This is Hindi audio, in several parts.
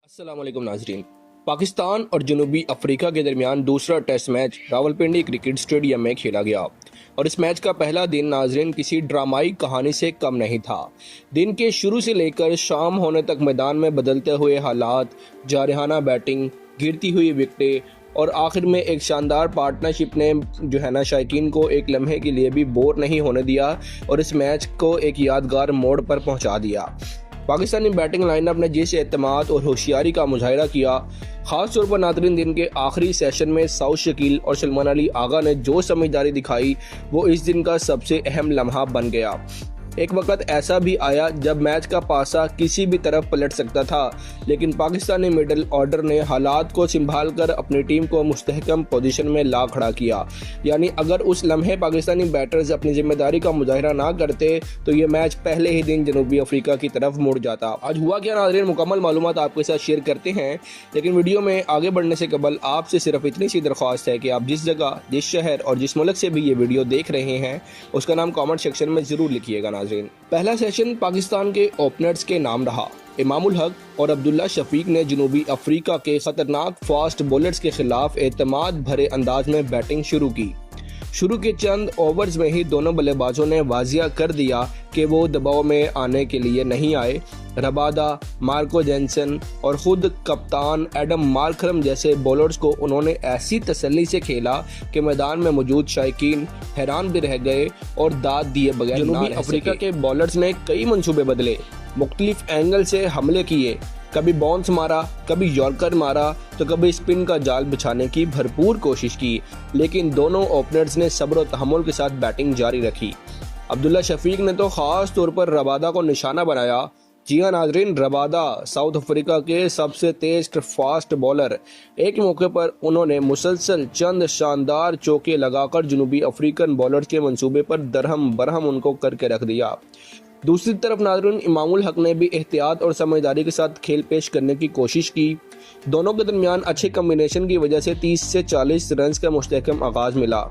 अस्सलाम वालेकुम नाजरीन। पाकिस्तान और जनूबी अफ्रीका के दरमियान दूसरा test match Rawalpindi cricket stadium में खेला गया और इस मैच का पहला दिन नाजरीन किसी ड्रामाई कहानी से कम नहीं था। दिन के शुरू से लेकर शाम होने तक मैदान में बदलते हुए हालात, जारहाना बैटिंग, गिरती हुई विकेटें और आखिर में एक शानदार पार्टनरशिप ने जो है ना शायकीन को एक लम्हे के लिए भी बोर नहीं होने दिया और इस मैच को एक यादगार मोड़ पर पहुंचा दिया। पाकिस्तानी बैटिंग लाइनअप ने जिस एतमाद और होशियारी का मुजाहिरा किया, खास तौर पर नाज़रीन दिन के आखिरी सेशन में साउथ शकील और सलमान अली आगा ने जो समझदारी दिखाई वो इस दिन का सबसे अहम लम्हा बन गया। एक वक्त ऐसा भी आया जब मैच का पासा किसी भी तरफ पलट सकता था, लेकिन पाकिस्तानी मिडिल ऑर्डर ने हालात को संभाल कर अपनी टीम को मुस्तहकम पोजीशन में ला खड़ा किया। यानी अगर उस लम्हे पाकिस्तानी बैटर्स अपनी जिम्मेदारी का मुजाहिरा ना करते तो ये मैच पहले ही दिन जनूबी अफ्रीका की तरफ मुड़ जाता। आज हुआ क्या नाज़रीन, मुकम्मल मालूमात आपके साथ शेयर करते हैं, लेकिन वीडियो में आगे बढ़ने से कबल आपसे सिर्फ इतनी सी दरख्वास्त है कि आप जिस जगह, जिस शहर और जिस मुल्क से भी ये वीडियो देख रहे हैं उसका नाम कॉमेंट सेक्शन में ज़रूर लिखिएगा। पहला सेशन पाकिस्तान के ओपनर्स के नाम रहा। इमामुल हक और अब्दुल्ला शफीक ने जनूबी अफ्रीका के खतरनाक फास्ट बॉलर्स के खिलाफ एतमाद भरे अंदाज में बैटिंग शुरू की। शुरू के चंद ओवर्स में ही दोनों बल्लेबाजों ने वाजिया कर दिया कि वो दबाव में आने के लिए नहीं आए। रबादा, मार्को जेनसन और खुद कप्तान एडम मार्करम जैसे बॉलर्स को उन्होंने ऐसी तसल्ली से खेला कि मैदान में मौजूद शायकीन हैरान भी रह गए और दाद दिए बगैर जनूबी अफ्रीका के बॉलर्स ने कई मंसूबे बदले, मुख्तलिफ एंगल से हमले किए, कभी बाउंस मारा, कभी यॉर्कर मारा तो कभी स्पिन का जाल बिछाने की भरपूर कोशिश की, लेकिन दोनों ओपनर्स ने सब्र और तहम्मुल के साथ बैटिंग जारी रखी। अब्दुल्ला शफीक ने तो खास तौर पर रबादा को निशाना बनाया। जी हाँ नाजरीन, रबादा साउथ अफ्रीका के सबसे तेज फास्ट बॉलर। एक मौके पर उन्होंने मुसलसल चंद शानदार चौके लगाकर जनूबी अफ्रीकन बॉलर्स के मंसूबे पर दरहम बरहम उनको करके रख दिया। दूसरी तरफ नाज़रीन इमामुल हक ने भी एहतियात और समझदारी के साथ खेल पेश करने की कोशिश की। दोनों के दरमियान अच्छे कम्बिनेशन की वजह से 30 से 40 रन का मुस्तहकम आगाज मिला,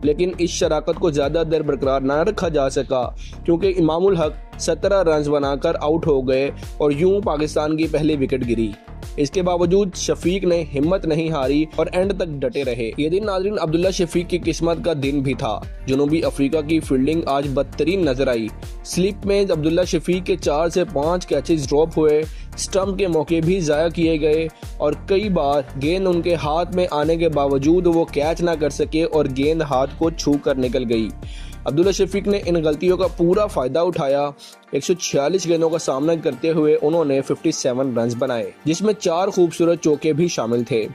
लेकिन इस शराकत को ज़्यादा देर बरकरार न रखा जा सका क्योंकि इमामुल हक 17 रन बनाकर आउट हो गए और यूं पाकिस्तान की पहली विकेट गिरी। इसके बावजूद शफीक ने हिम्मत नहीं हारी और एंड तक डटे रहे। ये दिन नाज़रीन अब्दुल्ला शफीक की किस्मत का दिन भी था। जनूबी अफ्रीका की फील्डिंग आज बदतरीन नजर आई। स्लिप में अब्दुल्ला शफीक के 4 से 5 कैचेस ड्रॉप हुए, स्टंप के मौके भी ज़ाया किए गए और कई बार गेंद उनके हाथ में आने के बावजूद वो कैच ना कर सके और गेंद हाथ को छू कर निकल गई। अब्दुल्ला शफीक ने इन गलतियों का पूरा फायदा उठाया। 146 गेंदों का सामना करते हुए उन्होंने 57 रन बनाए, जिसमें 4 खूबसूरत चौके भी शामिल थे।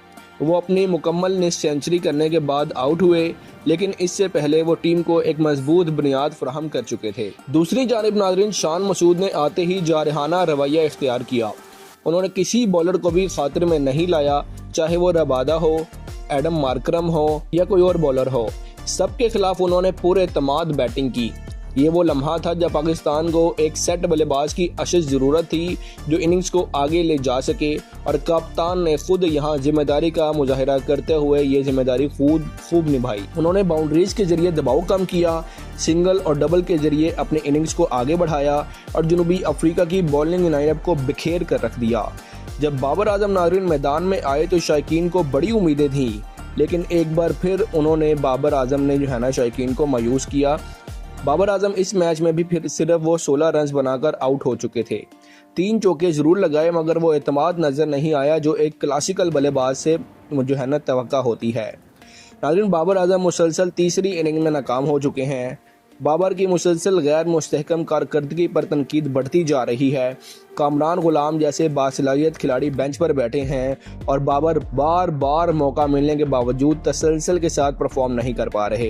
वो अपनी मुकम्मल निस्फ सेंचुरी करने के बाद आउट हुए, लेकिन इससे पहले वो टीम को एक मजबूत बुनियाद फराहम कर चुके थे। दूसरी जानिब नाज़रीन शान मसूद ने आते ही जारहाना रवैया इख्तियार किया। उन्होंने किसी बॉलर को भी खातिर में नहीं लाया, चाहे वो रबादा हो, एडम मार्करम हो या कोई और बॉलर हो। सबके खिलाफ उन्होंने पूरे एतमाद बैटिंग की। ये वो लम्हा था जब पाकिस्तान को एक सेट बल्लेबाज की अशद ज़रूरत थी जो इनिंग्स को आगे ले जा सके और कप्तान ने खुद यहाँ जिम्मेदारी का मुजाहिरा करते हुए ये जिम्मेदारी खूब निभाई। उन्होंने बाउंड्रीज के जरिए दबाव कम किया, सिंगल और डबल के जरिए अपने इनिंग्स को आगे बढ़ाया और जनूबी अफ्रीका की बॉलिंग लाइनअप को बिखेर कर रख दिया। जब बाबर आजम नाज़रीन मैदान में आए तो शायकीन को बड़ी उम्मीदें थीं, लेकिन एक बार फिर उन्होंने बाबर आजम ने जो है ना शायकीन को मायूस किया। बाबर आजम इस मैच में भी फिर सिर्फ वो 16 रन बनाकर आउट हो चुके थे। 3 चौके जरूर लगाए मगर वो एतमाद नजर नहीं आया जो एक क्लासिकल बल्लेबाज से जो है ना तवक्का होती है। नाज़रीन बाबर आजम मुसलसल तीसरी इनिंग में नाकाम हो चुके हैं। बाबर की मुसलसल गैर मुस्तहकम कारकर्दगी पर तनकीद बढ़ती जा रही है। कामरान गुलाम जैसे बासलाहियत खिलाड़ी बेंच पर बैठे हैं और बाबर बार बार मौका मिलने के बावजूद तसलसल के साथ परफॉर्म नहीं कर पा रहे।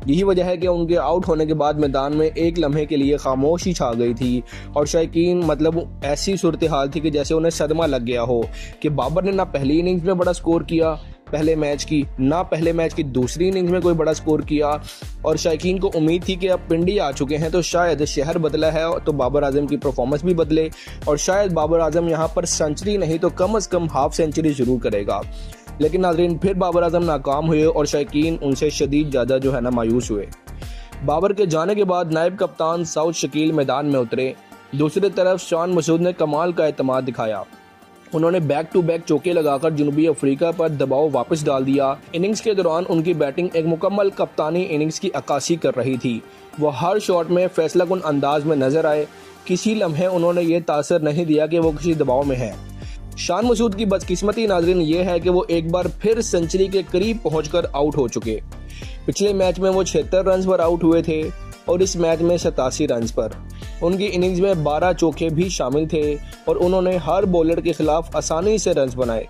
यही वजह है कि उनके आउट होने के बाद मैदान में एक लम्हे के लिए खामोशी छा गई थी और शायकीन मतलब ऐसी सूरत हाल थी कि जैसे उन्हें सदमा लग गया हो कि बाबर ने ना पहली इनिंग्स में बड़ा स्कोर किया पहले मैच की दूसरी इनिंग्स में कोई बड़ा स्कोर किया और शायकीन को उम्मीद थी कि अब पिंडी आ चुके हैं तो शायद शहर बदला है तो बाबर आजम की परफॉर्मेंस भी बदले और शायद बाबर आजम यहाँ पर सेंचुरी नहीं तो कम से कम हाफ सेंचुरी जरूर करेगा। लेकिन नाज़रीन फिर बाबर आजम नाकाम हुए और शायकीन उनसे शदीद ज़्यादा जो है ना मायूस हुए। बाबर के जाने के बाद नायब कप्तान साउथ शकील मैदान में उतरे। दूसरी तरफ शान मसूद ने कमाल का एतमाद दिखाया। उन्होंने बैक टू बैक चौके लगाकर जनूबी अफ्रीका पर दबाव वापस डाल दिया। इनिंग्स के दौरान उनकी बैटिंग एक मुकम्मल कप्तानी इनिंग्स की अक्कासी कर रही थी। वो हर शॉट में फैसलाकुन अंदाज में नजर आए। किसी लम्हे उन्होंने ये तासर नहीं दिया कि वो किसी दबाव में है। शान मसूद की बदकिस्मती नाज़रीन ये है कि वो एक बार फिर सेंचुरी के करीब पहुंचकर आउट हो चुके। पिछले मैच में वो 76 रन पर आउट हुए थे और इस मैच में 87 रन पर। उनकी इनिंग्स में 12 चौके भी शामिल थे और उन्होंने हर बॉलर के खिलाफ आसानी से रन बनाए।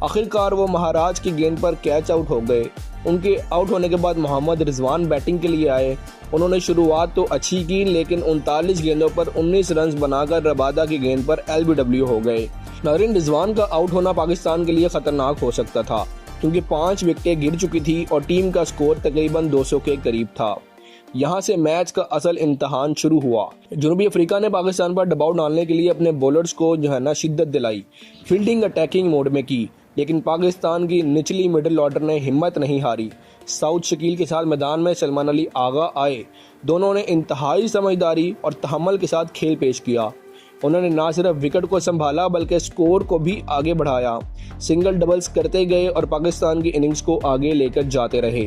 आखिरकार वो महाराज की गेंद पर कैच आउट हो गए। उनके आउट होने के बाद मोहम्मद रिजवान बैटिंग के लिए आए। उन्होंने शुरुआत तो अच्छी की, लेकिन 39 गेंदों पर 19 रन बनाकर रबादा की गेंद पर LBW हो गए। नाज़रीन, रिजवान का आउट होना पाकिस्तान के लिए खतरनाक हो सकता था, क्योंकि 5 विकेटें गिर चुकी थी और टीम का स्कोर तकरीबन 200 के करीब था। यहाँ से मैच का असल इम्तहान शुरू हुआ। जनूबी अफ्रीका ने पाकिस्तान पर दबाव डालने के लिए अपने बॉलर्स को शिद्दत दिलाई, फील्डिंग अटैकिंग मोड में की, लेकिन पाकिस्तान की निचली मिडिल ऑर्डर ने हिम्मत नहीं हारी। साउथ शकील के साथ मैदान में सलमान अली आगा आए। दोनों ने इंतहाई समझदारी और तहम्मुल के साथ खेल पेश किया। उन्होंने न सिर्फ विकेट को संभाला बल्कि स्कोर को भी आगे बढ़ाया। सिंगल डबल्स करते गए और पाकिस्तान की इनिंग्स को आगे लेकर जाते रहे।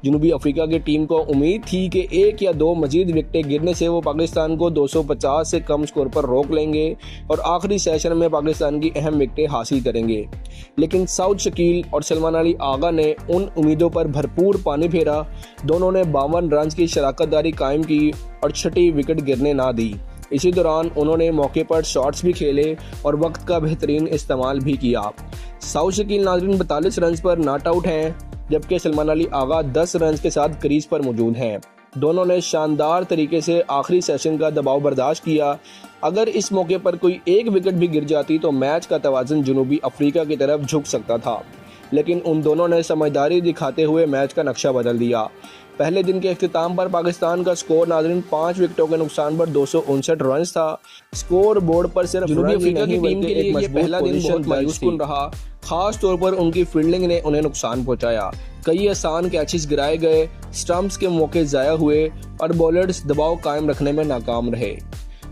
जनूबी अफ्रीका की टीम को उम्मीद थी कि 1 या 2 मजीद विकेटें गिरने से वो पाकिस्तान को 250 से कम स्कोर पर रोक लेंगे और आखिरी सेशन में पाकिस्तान की अहम विकेटें हासिल करेंगे। लेकिन साउथ शकील और सलमान अली आगा ने उन उम्मीदों पर भरपूर पानी फेरा। दोनों ने 52 रन की शराकतदारी कायम की और 6ठी विकेट गिरने ना दी। इसी दौरान उन्होंने मौके पर शॉट्स भी खेले और वक्त का बेहतरीन इस्तेमाल भी किया। साउथ शकील नाज़रीन 42 रन पर नॉट आउट हैं, जबकि सलमान अली आगा 10 रन के साथ क्रीज पर मौजूद हैं। दोनों ने शानदार तरीके से आखिरी सेशन का दबाव बर्दाश्त किया। अगर इस मौके पर कोई एक विकेट भी गिर जाती तो मैच का तवाज़ुन जनूबी अफ्रीका की तरफ झुक सकता था, लेकिन उन दोनों ने समझदारी दिखाते हुए मैच का नक्शा बदल दिया। पहले दिन के अख्तिताम पर पाकिस्तान का स्कोर नाज़रीन 5 विकेटों के नुकसान पर 259 रन था। स्कोर बोर्ड पर सिर्फ जनूबी अफ्रीका की टीम के लिए ये पहला दिन बहुत मायूसकुन रहा। खास तौर पर उनकी फील्डिंग ने उन्हें नुकसान पहुंचाया। कई आसान कैचेस गिराए गए, स्टंप्स के मौके ज़ाया हुए और बॉलर्स दबाव कायम रखने में नाकाम रहे।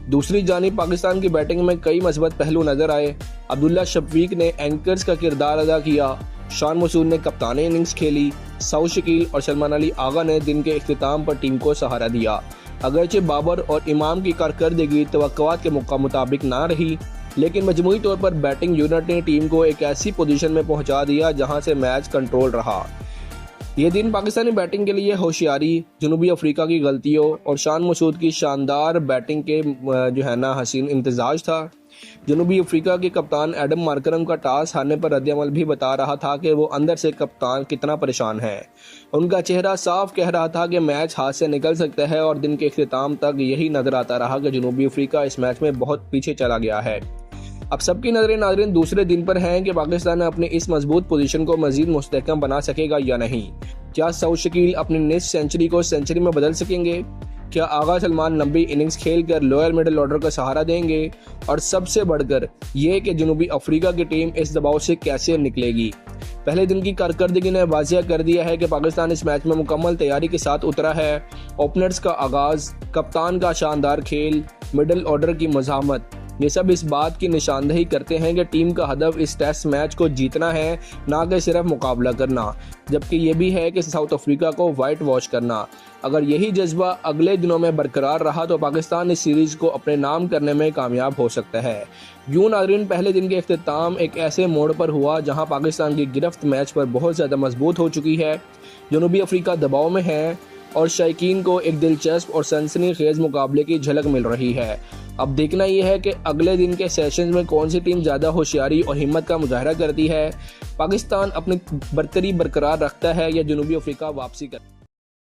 दूसरी जानिब पाकिस्तान की बैटिंग में कई मस्बत पहलू नजर आए। अब्दुल्ला शफीक ने एंकर्स का किरदार अदा किया। शान मसूद ने कप्तानी इनिंग्स खेली। साउथ शकील और सलमान अली आगा ने दिन के इख्तिताम पर टीम को सहारा दिया। अगरचे बाबर और इमाम की कारकर्दगी तवक्कुआत के मुताबिक ना रही, लेकिन मजमूई तौर पर बैटिंग यूनिट ने टीम को एक ऐसी पोजीशन में पहुंचा दिया जहां से मैच कंट्रोल रहा। ये दिन पाकिस्तानी बैटिंग के लिए होशियारी, जनूबी अफ्रीका की गलतियों और शान मसूद की शानदार बैटिंग के हसीन इम्तिजाज था। जनूबी अफ्रीका के कप्तान एडम मार्करम का टॉस हारने पर रद्द-ए-अमल भी बता रहा था कि वो अंदर से कप्तान कितना परेशान है। उनका चेहरा साफ कह रहा था कि मैच हाथ से निकल सकता है और दिन के इख्तिताम तक यही नजर आता रहा कि जनूबी अफ्रीका इस मैच में बहुत पीछे चला गया है। अब सबकी नजरें नाज़रीन दूसरे दिन पर हैं कि पाकिस्तान अपनी इस मजबूत पोजीशन को मजीद मुस्तहकम बना सकेगा या नहीं। क्या साउथ शकील अपनी नेक्स्ट सेंचुरी को सेंचुरी में बदल सकेंगे? क्या आगा सलमान लंबी इनिंग्स खेलकर लोअर मिडिल ऑर्डर का सहारा देंगे? और सबसे बढ़कर ये कि जनूबी अफ्रीका की टीम इस दबाव से कैसे निकलेगी? पहले दिन की कारकर्दगी ने वाज़ेह कर दिया है कि पाकिस्तान इस मैच में मुकम्मल तैयारी के साथ उतरा है। ओपनर्स का आगाज, कप्तान का शानदार खेल, मिडिल ऑर्डर की मज़ाहमत, ये सब इस बात की निशानदही करते हैं कि टीम का हदफ इस टेस्ट मैच को जीतना है, ना कि सिर्फ मुकाबला करना, जबकि ये भी है कि साउथ अफ्रीका को वाइट वॉश करना। अगर यही जज्बा अगले दिनों में बरकरार रहा तो पाकिस्तान इस सीरीज को अपने नाम करने में कामयाब हो सकता है। यूं नाज़रीन पहले दिन के इख्तिताम एक ऐसे मोड़ पर हुआ जहां पाकिस्तान की गिरफ्त मैच पर बहुत ज़्यादा मजबूत हो चुकी है। जनूबी अफ्रीका दबाव में है और शायकीन को एक दिलचस्प और सनसनीखेज मुकाबले की झलक मिल रही है। अब देखना यह है कि अगले दिन के सेशन में कौन सी टीम ज़्यादा होशियारी और हिम्मत का मुजाहरा करती है। पाकिस्तान अपनी बरतरी बरकरार रखता है या जनूबी अफ्रीका वापसी करता है।